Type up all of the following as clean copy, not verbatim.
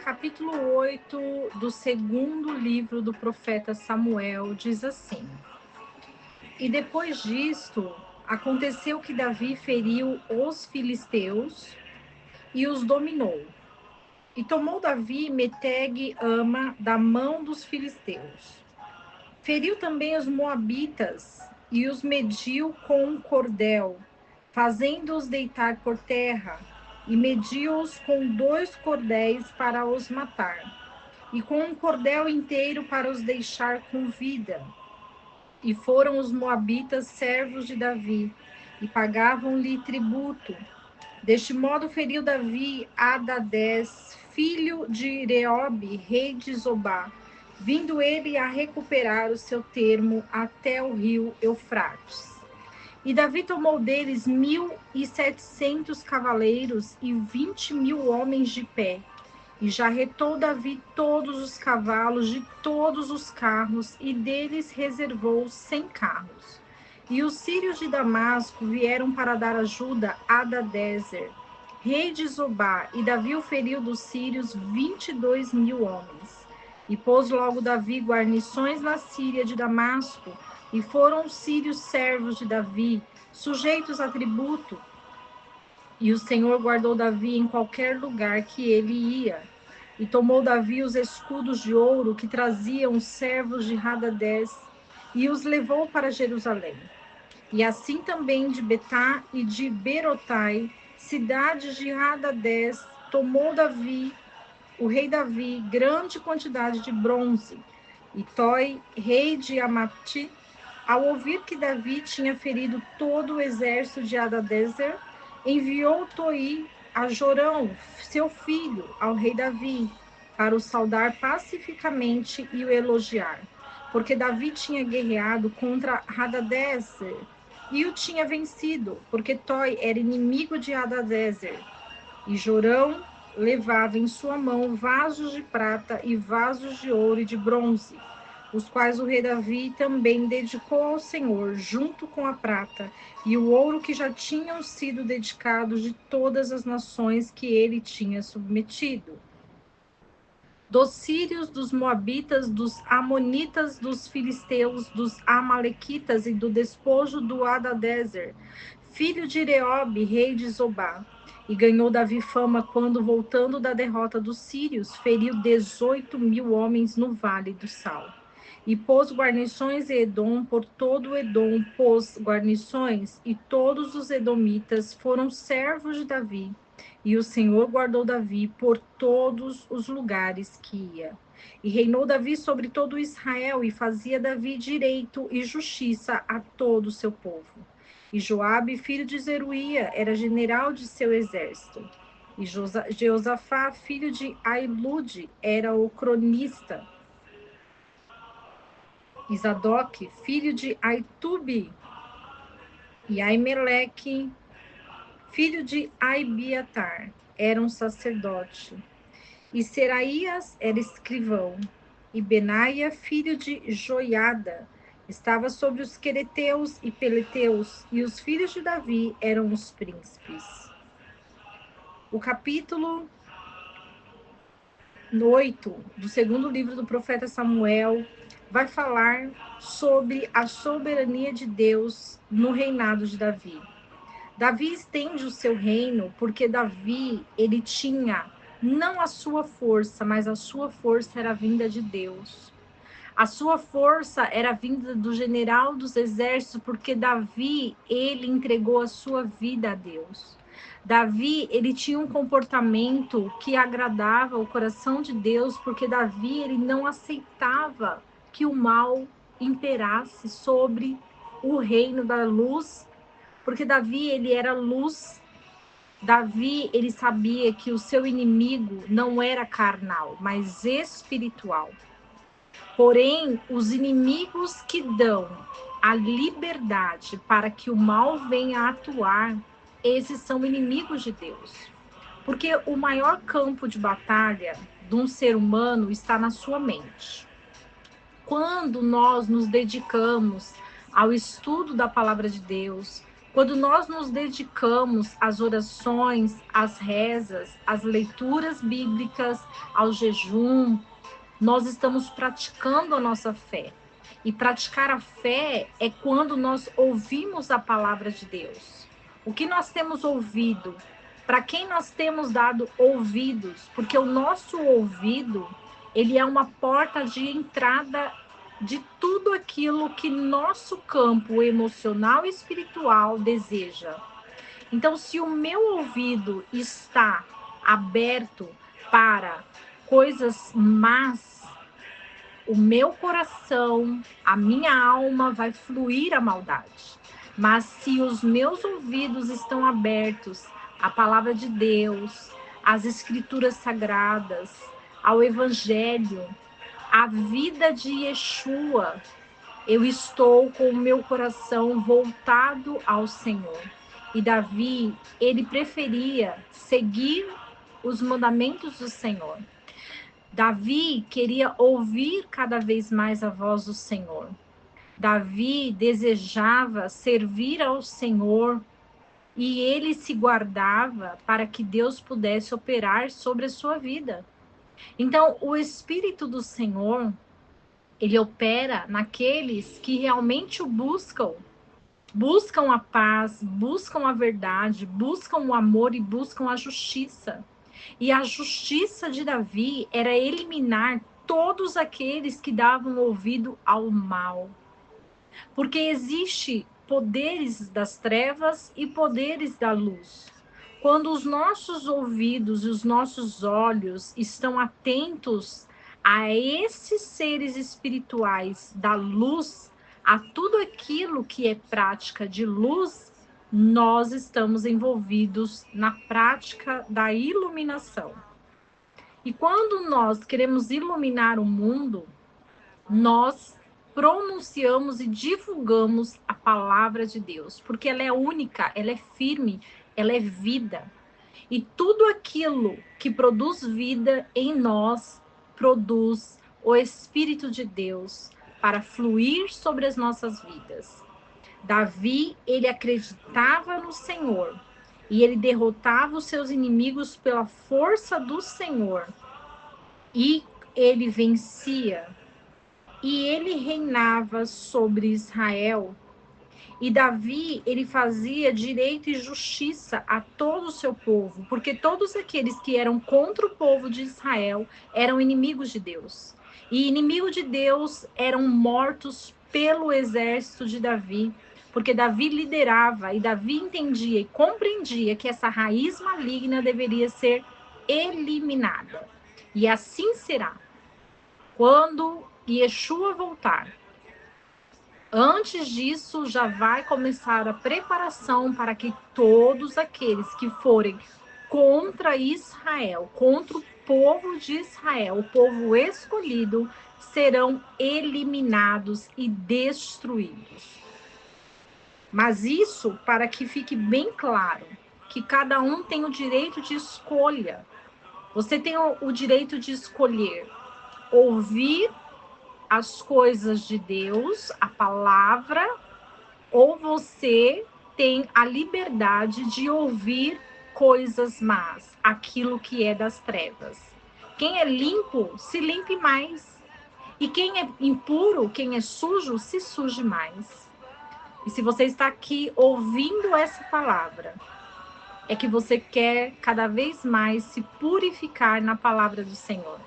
capítulo 8 do segundo livro do profeta Samuel diz assim: E depois disto, aconteceu que Davi feriu os filisteus e os dominou. E tomou Davi Meteg-Ama da mão dos filisteus. Feriu também os moabitas e os mediu com um cordel, fazendo-os deitar por terra, e mediu-os com 2 cordéis para os matar, e com um cordel inteiro para os deixar com vida. E foram os moabitas servos de Davi, e pagavam-lhe tributo. Deste modo feriu Davi Hadadés, filho de Reobe, rei de Zobá, vindo ele a recuperar o seu termo até o rio Eufrates. E Davi tomou deles 1.700 cavaleiros e 20.000 homens de pé. E jarretou Davi todos os cavalos de todos os carros, e deles reservou 100 carros. E os sírios de Damasco vieram para dar ajuda a Hadadezer, rei de Zobá, e Davi o feriu dos sírios 22.000 homens. E pôs logo Davi guarnições na Síria de Damasco, e foram os sírios servos de Davi, sujeitos a tributo. E o Senhor guardou Davi em qualquer lugar que ele ia. E tomou Davi os escudos de ouro que traziam os servos de Hadadés, e os levou para Jerusalém. E assim também de Betá e de Berotai, cidades de Hadadés, tomou Davi, o rei Davi, grande quantidade de bronze. E Toi, rei de Amate, ao ouvir que Davi tinha ferido todo o exército de Hadadezer, enviou Toi a Jorão, seu filho, ao rei Davi, para o saudar pacificamente e o elogiar, porque Davi tinha guerreado contra Hadadezer e o tinha vencido, porque Toi era inimigo de Hadadezer. E Jorão levava em sua mão vasos de prata e vasos de ouro e de bronze, os quais o rei Davi também dedicou ao Senhor, junto com a prata e o ouro que já tinham sido dedicados de todas as nações que ele tinha submetido. Dos sírios, dos moabitas, dos amonitas, dos filisteus, dos amalequitas e do despojo do Hadadezer, filho de Reobe, rei de Zobá. E ganhou Davi fama quando, voltando da derrota dos sírios, feriu 18.000 homens no Vale do Sal. E pôs guarnições em Edom, por todo o Edom pôs guarnições, e todos os edomitas foram servos de Davi. E o Senhor guardou Davi por todos os lugares que ia. E reinou Davi sobre todo Israel, e fazia Davi direito e justiça a todo o seu povo. E Joabe, filho de Zeruía, era general de seu exército. E Jeosafá, filho de Ailude, era o cronista. E Zadok, filho de Aitube, e Aimeleque, filho de Abiatar, era um sacerdote. E Seraías era escrivão. E Benaia, filho de Joiada, estava sobre os quereteus e peleteus, e os filhos de Davi eram os príncipes. O capítulo 8 do segundo livro do profeta Samuel vai falar sobre a soberania de Deus no reinado de Davi. Davi estende o seu reino porque Davi, ele tinha não a sua força, mas a sua força era vinda de Deus. A sua força era vinda do general dos exércitos, porque Davi, ele entregou a sua vida a Deus. Davi, ele tinha um comportamento que agradava o coração de Deus, porque Davi, ele não aceitava que o mal imperasse sobre o reino da luz, porque Davi, ele era luz. Davi, ele sabia que o seu inimigo não era carnal, mas espiritual. Porém, os inimigos que dão a liberdade para que o mal venha a atuar, esses são inimigos de Deus. Porque o maior campo de batalha de um ser humano está na sua mente. Quando nós nos dedicamos ao estudo da palavra de Deus, Quando nós nos dedicamos às orações, às rezas, às leituras bíblicas, ao jejum, nós estamos praticando a nossa fé. E praticar a fé é quando nós ouvimos a palavra de Deus. O que nós temos ouvido? Para quem nós temos dado ouvidos? Porque o nosso ouvido, ele é uma porta de entrada de tudo aquilo que nosso campo emocional e espiritual deseja. Então, se o meu ouvido está aberto para coisas más, o meu coração, a minha alma vai fluir a maldade. Mas se os meus ouvidos estão abertos à palavra de Deus, às escrituras sagradas, ao evangelho, à vida de Yeshua, eu estou com o meu coração voltado ao Senhor. E Davi, ele preferia seguir os mandamentos do Senhor. Davi queria ouvir cada vez mais a voz do Senhor. Davi desejava servir ao Senhor e ele se guardava para que Deus pudesse operar sobre a sua vida. Então, o Espírito do Senhor, ele opera naqueles que realmente o buscam. Buscam a paz, buscam a verdade, buscam o amor e buscam a justiça. E a justiça de Davi era eliminar todos aqueles que davam ouvido ao mal. Porque existe poderes das trevas e poderes da luz. Quando os nossos ouvidos e os nossos olhos estão atentos a esses seres espirituais da luz, a tudo aquilo que é prática de luz, nós estamos envolvidos na prática da iluminação. E quando nós queremos iluminar o mundo, nós pronunciamos e divulgamos a palavra de Deus, porque ela é única, ela é firme, ela é vida. E tudo aquilo que produz vida em nós, produz o Espírito de Deus para fluir sobre as nossas vidas. Davi, ele acreditava no Senhor e ele derrotava os seus inimigos pela força do Senhor. E ele vencia. E ele reinava sobre Israel. E Davi, ele fazia direito e justiça a todo o seu povo, porque todos aqueles que eram contra o povo de Israel eram inimigos de Deus. E inimigos de Deus eram mortos pelo exército de Davi, porque Davi liderava e Davi entendia e compreendia que essa raiz maligna deveria ser eliminada. E assim será. Quando Yeshua voltar, antes disso, já vai começar a preparação para que todos aqueles que forem contra Israel, contra o povo de Israel, o povo escolhido, serão eliminados e destruídos. Mas isso para que fique bem claro, que cada um tem o direito de escolha. Você tem o direito de escolher ouvir as coisas de Deus, a palavra, ou você tem a liberdade de ouvir coisas más, aquilo que é das trevas. Quem é limpo, se limpe mais. E quem é impuro, quem é sujo, se suje mais. E se você está aqui ouvindo essa palavra, é que você quer cada vez mais se purificar na palavra do Senhor.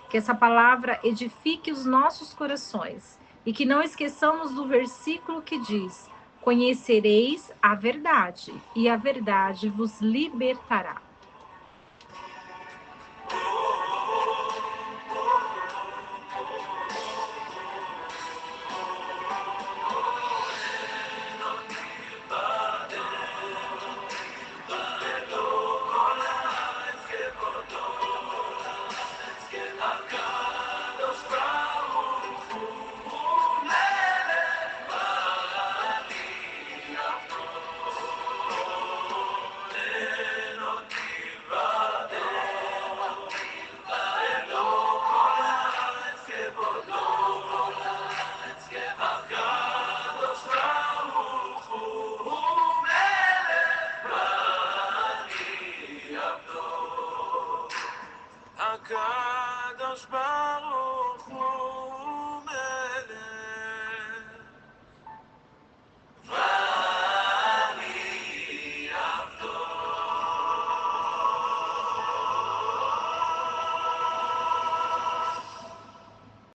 Que essa palavra edifique os nossos corações e que não esqueçamos do versículo que diz: conhecereis a verdade e a verdade vos libertará. meus braços.